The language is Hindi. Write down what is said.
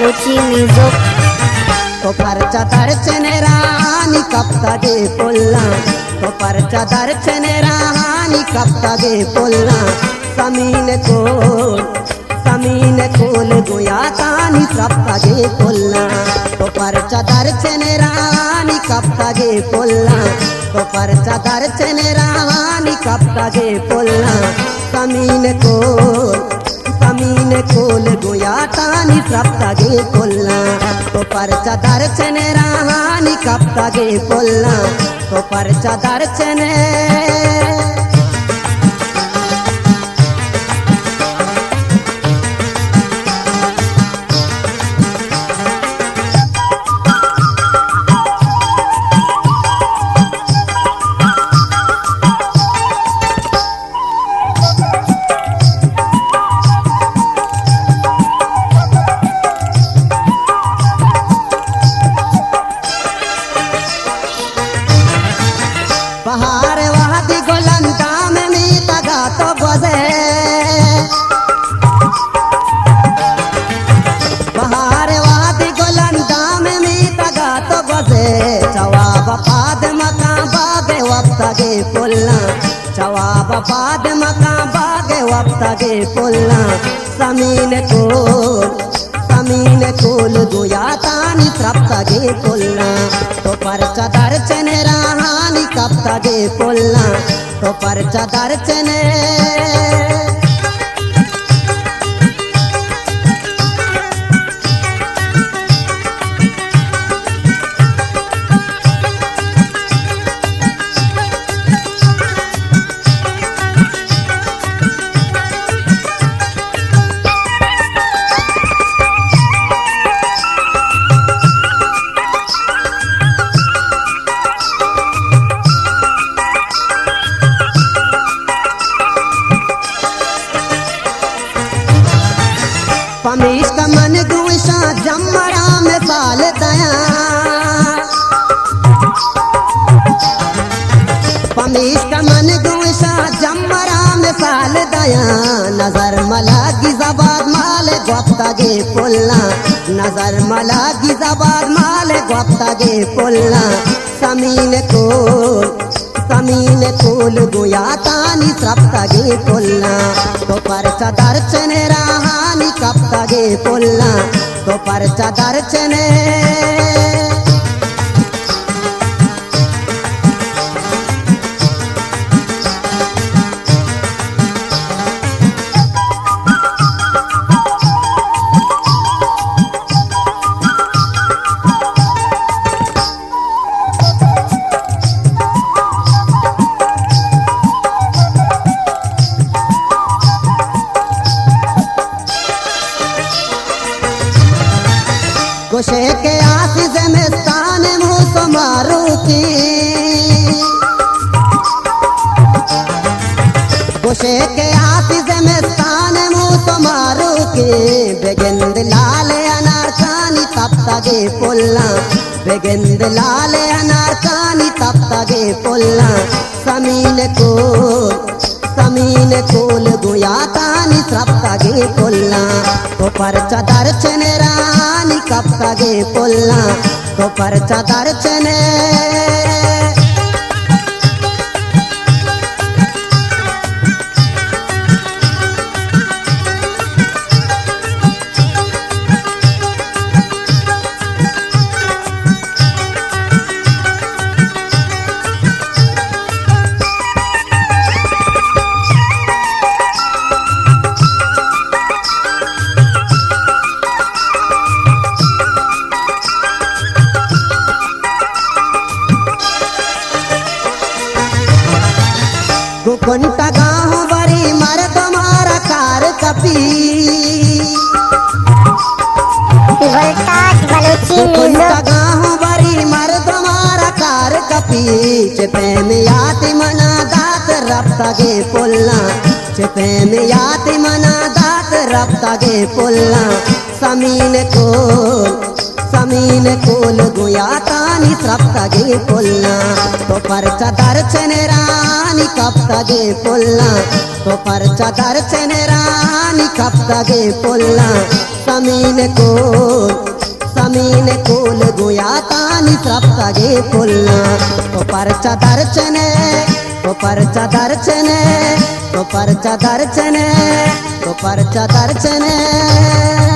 बलूची म्यूजिक। तो परचा दर्चने रानी कपता गे पुल्ला, तो परचा दर्चने रानी कपता गे पुल्ला। समीन कोल गोया तानी कपता गे पुल्ला, तो परचा दर्चने रानी कपता गे पुल्ला, तो परचा दर्चने रानी कपता गे पुल्ला। समीन कोल गोया तानी कपता गे पुल्ला, तो परचा दर्चने रानी कपता गे पुल्ला, तो परचा दर्चने। बहार वादी गोलंदा में मीता गा तो बजे, बहार वादी गोलंदा में मीता गा तो बजे। जवाब पाद मका बागे वक्ता गे पुल्ला, जवाब पाद मका बागे वक्ता गे पुल्ला। समीन कोल गोया तानी त्रप्ता गे पुल्ला, तो परचा दर्चने रानी कपता गे पुल्ला, तो परचा दर्चने। पमीश का मन गुशा जमरा में पाल दया, पमीश का मन गुशा जमरा में पाल दया। नजर मलागी जबाद माले गोप्ता गे पुल्ला, नजर मलागी जबाद माले गोप्ता गे पुल्ला। समीन कोल गोया तानी त्रप्ता गे पुल्ला, तो परचा दर्चने रानी कपता गे पुल्ला, तो परचा दर्चने। गोशे के आशीष में स्थान मुँह मारूती, गोशे के आशीष में स्थान मुँह मारूती। बेगेंद लाल अनारकानी तपता गे पुल्ला, बेगेंद लाल अनारकानी तपता गे पुल्ला। समीन कोल गोया तानी त्रप्ता गे पुल्ला, तो परचा दर्चने रानी कपता गे पुल्ला, तो परचा दर्चने। गुकुंटा गाँव बड़ी मर तुम्हारा कार कपी, गुकुंटा गाँव बड़ी मर तुम्हारा कार कपी। चिपे में याति मना दात रफ्ता गे पुल्ला, चिपे में याति मना दात रफ्ता गे पुल्ला। समीन कोल गोया तानी त्रप्ता गे पुल्ला, तो परचा दर्चने रानी कप्तगे पुल्ला तो परचा दर्चने रानी कप्तगे पुल्ला समीन कोल गोया तानी सप्तगे पुल्ला तो परचा दर्चने तो परचा दर्चने तो परचा दर्चने तो परचा दर्चने